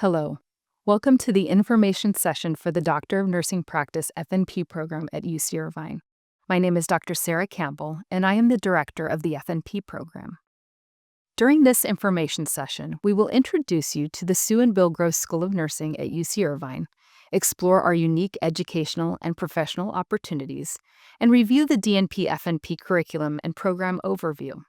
Hello. Welcome to the information session for the Doctor of Nursing Practice FNP program at UC Irvine. My name is Dr. Sarah Campbell, and I am the director of the FNP program. During this information session, we will introduce you to the Sue and Bill Gross School of Nursing at UC Irvine, explore our unique educational and professional opportunities, and review the DNP FNP curriculum and program overview.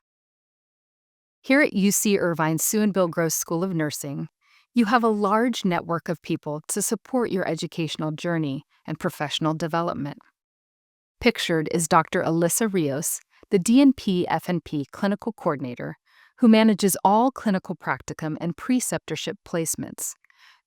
Here at UC Irvine's Sue and Bill Gross School of Nursing, you have a large network of people to support your educational journey and professional development. Pictured is Dr. Alyssa Rios, the DNP FNP Clinical Coordinator, who manages all clinical practicum and preceptorship placements.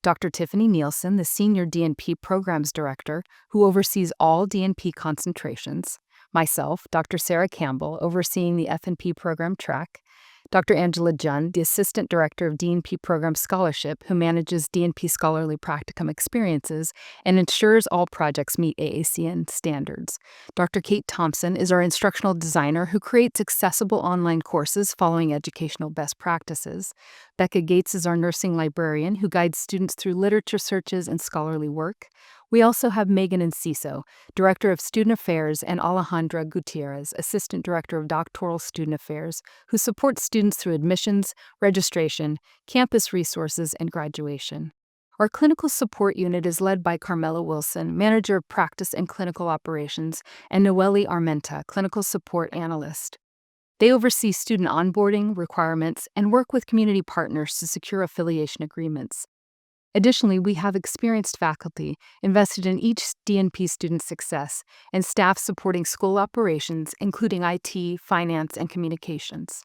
Dr. Tiffany Nielsen, the Senior DNP Programs Director, who oversees all DNP concentrations. Myself, Dr. Sarah Campbell, overseeing the FNP program track. Dr. Angela Jund, the Assistant Director of DNP Program Scholarship, who manages DNP scholarly practicum experiences and ensures all projects meet AACN standards. Dr. Kate Thompson is our instructional designer who creates accessible online courses following educational best practices. Becca Gates is our nursing librarian who guides students through literature searches and scholarly work. We also have Megan Enciso, Director of Student Affairs, and Alejandra Gutierrez, Assistant Director of Doctoral Student Affairs, who supports students through admissions, registration, campus resources, and graduation. Our clinical support unit is led by Carmela Wilson, Manager of Practice and Clinical Operations, and Noelle Armenta, Clinical Support Analyst. They oversee student onboarding requirements and work with community partners to secure affiliation agreements. Additionally, we have experienced faculty invested in each DNP student's success and staff supporting school operations, including IT, finance, and communications.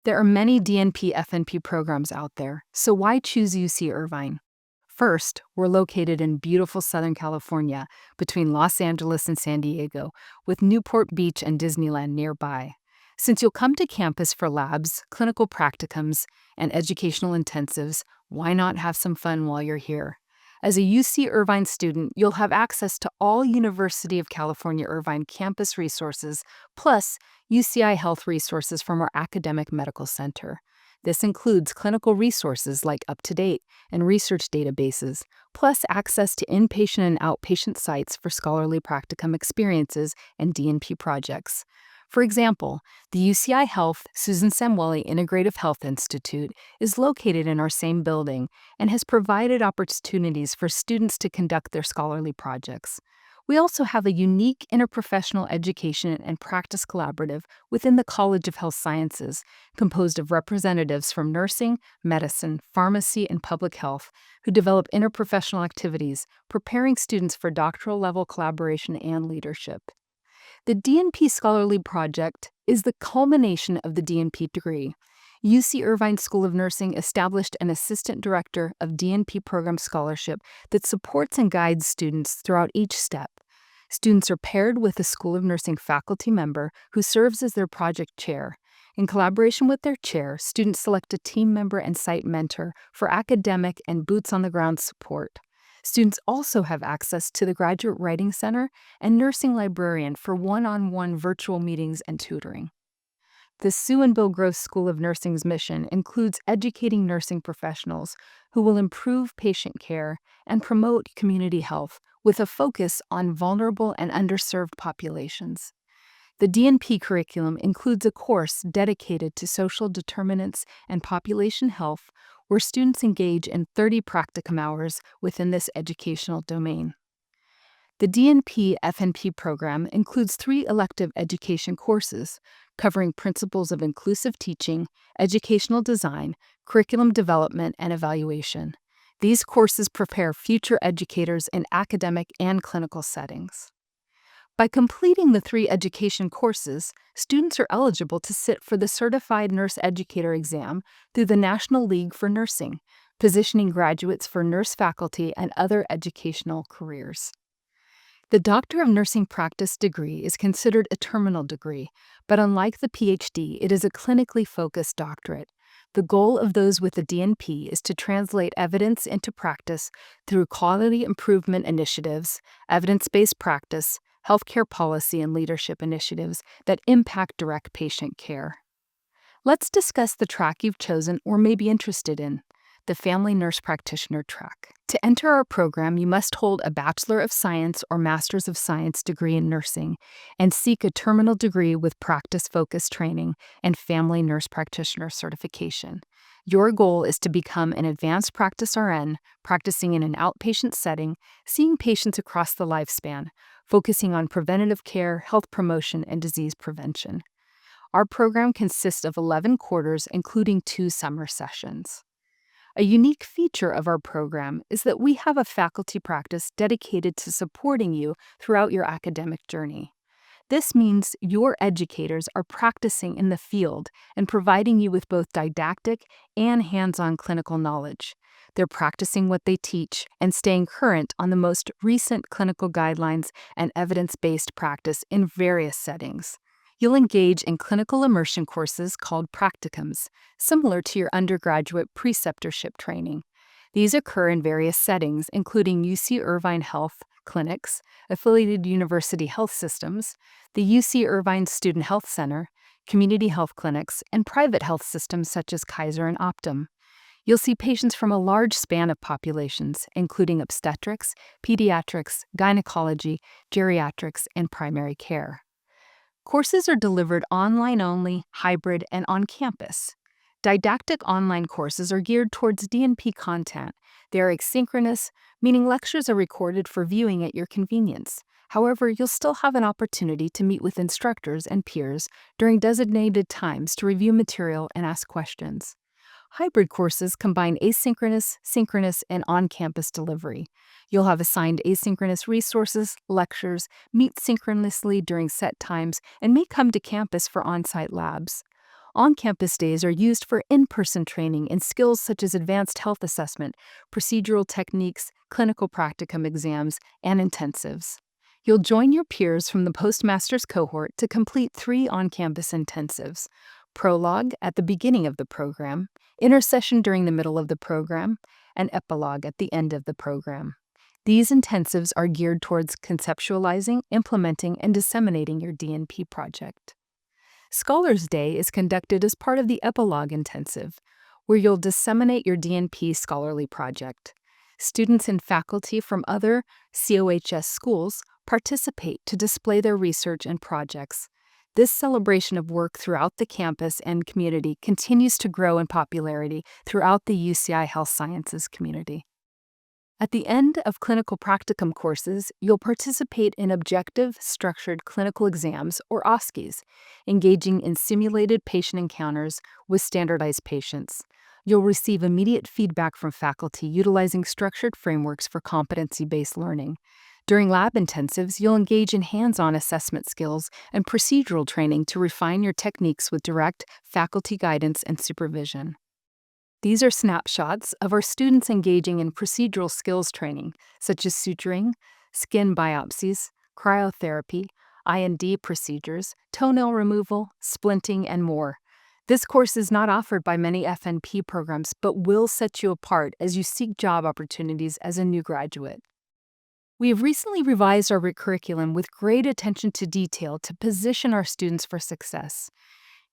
There are many DNP FNP programs out there, so why choose UC Irvine? First, we're located in beautiful Southern California between Los Angeles and San Diego, with Newport Beach and Disneyland nearby. Since you'll come to campus for labs, clinical practicums, and educational intensives, why not have some fun while you're here? As a UC Irvine student, you'll have access to all University of California Irvine campus resources, plus UCI Health resources from our academic medical center. This includes clinical resources like UpToDate and research databases, plus access to inpatient and outpatient sites for scholarly practicum experiences and DNP projects. For example, the UCI Health Susan Samueli Integrative Health Institute is located in our same building and has provided opportunities for students to conduct their scholarly projects. We also have a unique interprofessional education and practice collaborative within the College of Health Sciences, composed of representatives from nursing, medicine, pharmacy, and public health, who develop interprofessional activities, preparing students for doctoral level collaboration and leadership. The DNP Scholarly Project is the culmination of the DNP degree. UC Irvine School of Nursing established an Assistant Director of DNP Program Scholarship that supports and guides students throughout each step. Students are paired with a School of Nursing faculty member who serves as their project chair. In collaboration with their chair, students select a team member and site mentor for academic and boots-on-the-ground support. Students also have access to the Graduate Writing Center and Nursing Librarian for one-on-one virtual meetings and tutoring. The Sue and Bill Gross School of Nursing's mission includes educating nursing professionals who will improve patient care and promote community health with a focus on vulnerable and underserved populations. The DNP curriculum includes a course dedicated to social determinants and population health, where students engage in 30 practicum hours within this educational domain. The DNP FNP program includes 3 elective education courses covering principles of inclusive teaching, educational design, curriculum development, and evaluation. These courses prepare future educators in academic and clinical settings. By completing the 3 education courses, students are eligible to sit for the Certified Nurse Educator exam through the National League for Nursing, positioning graduates for nurse faculty and other educational careers. The Doctor of Nursing Practice degree is considered a terminal degree, but unlike the PhD, it is a clinically focused doctorate. The goal of those with the DNP is to translate evidence into practice through quality improvement initiatives, evidence-based practice, healthcare policy, and leadership initiatives that impact direct patient care. Let's discuss the track you've chosen or may be interested in. the Family Nurse Practitioner track. To enter our program, you must hold a Bachelor of Science or Master's of Science degree in nursing and seek a terminal degree with practice-focused training and Family Nurse Practitioner certification. Your goal is to become an advanced practice RN, practicing in an outpatient setting, seeing patients across the lifespan, focusing on preventative care, health promotion, and disease prevention. Our program consists of 11 quarters, including 2 summer sessions. A unique feature of our program is that we have a faculty practice dedicated to supporting you throughout your academic journey. This means your educators are practicing in the field and providing you with both didactic and hands-on clinical knowledge. They're practicing what they teach and staying current on the most recent clinical guidelines and evidence-based practice in various settings. You'll engage in clinical immersion courses called practicums, similar to your undergraduate preceptorship training. These occur in various settings, including UC Irvine Health clinics, affiliated university health systems, the UC Irvine Student Health Center, community health clinics, and private health systems such as Kaiser and Optum. You'll see patients from a large span of populations, including obstetrics, pediatrics, gynecology, geriatrics, and primary care. Courses are delivered online only, hybrid, and on campus. Didactic online courses are geared towards DNP content. They are asynchronous, meaning lectures are recorded for viewing at your convenience. However, you'll still have an opportunity to meet with instructors and peers during designated times to review material and ask questions. Hybrid courses combine asynchronous, synchronous, and on-campus delivery. You'll have assigned asynchronous resources, lectures, meet synchronously during set times, and may come to campus for on-site labs. On-campus days are used for in-person training in skills such as advanced health assessment, procedural techniques, clinical practicum exams, and intensives. You'll join your peers from the postmaster's cohort to complete 3 on-campus intensives: prologue at the beginning of the program, intercession during the middle of the program, and epilogue at the end of the program. These intensives are geared towards conceptualizing, implementing, and disseminating your DNP project. Scholars Day is conducted as part of the Epilogue Intensive, where you'll disseminate your DNP scholarly project. Students and faculty from other COHS schools participate to display their research and projects. This celebration of work throughout the campus and community continues to grow in popularity throughout the UCI Health Sciences community. At the end of clinical practicum courses, you'll participate in objective, structured clinical exams, or OSCEs, engaging in simulated patient encounters with standardized patients. You'll receive immediate feedback from faculty utilizing structured frameworks for competency-based learning. During lab intensives, you'll engage in hands-on assessment skills and procedural training to refine your techniques with direct faculty guidance and supervision. These are snapshots of our students engaging in procedural skills training, such as suturing, skin biopsies, cryotherapy, I&D procedures, toenail removal, splinting, and more. This course is not offered by many FNP programs, but will set you apart as you seek job opportunities as a new graduate. We have recently revised our curriculum with great attention to detail to position our students for success.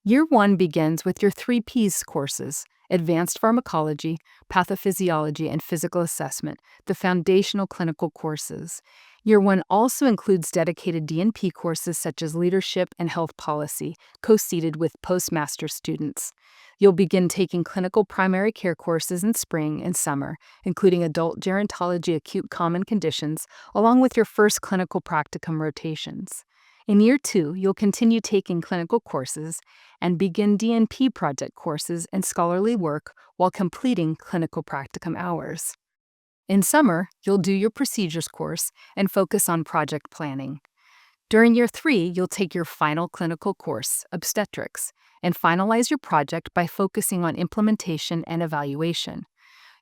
Year 1 begins with your 3 Ps courses: Advanced Pharmacology, Pathophysiology, and Physical Assessment, the foundational clinical courses. Year 1 also includes dedicated DNP courses such as Leadership and Health Policy, co-seated with postmaster students. You'll begin taking clinical primary care courses in spring and summer, including adult gerontology acute common conditions, along with your first clinical practicum rotations. In Year 2, you'll continue taking clinical courses and begin DNP project courses and scholarly work while completing clinical practicum hours. In summer, you'll do your procedures course and focus on project planning. During Year 3, you'll take your final clinical course, obstetrics, and finalize your project by focusing on implementation and evaluation.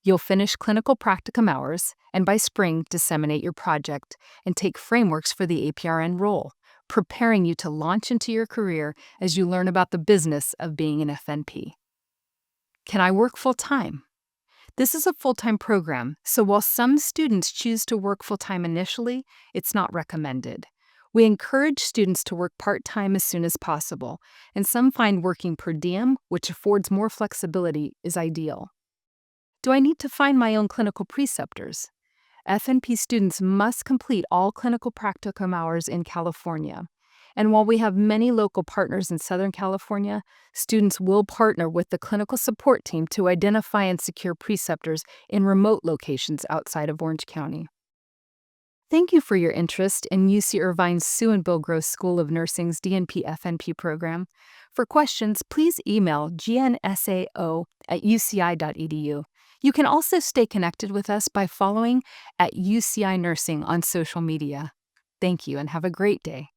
You'll finish clinical practicum hours and by spring disseminate your project and take frameworks for the APRN role, preparing you to launch into your career as you learn about the business of being an FNP. Can I work full-time? This is a full-time program, so while some students choose to work full-time initially, it's not recommended. We encourage students to work part-time as soon as possible, and some find working per diem, which affords more flexibility, is ideal. Do I need to find my own clinical preceptors? FNP students must complete all clinical practicum hours in California. And while we have many local partners in Southern California, students will partner with the clinical support team to identify and secure preceptors in remote locations outside of Orange County. Thank you for your interest in UC Irvine's Sue and Bill Gross School of Nursing's DNP FNP program. For questions, please email gnsao@uci.edu. You can also stay connected with us by following @UCI Nursing on social media. Thank you and have a great day.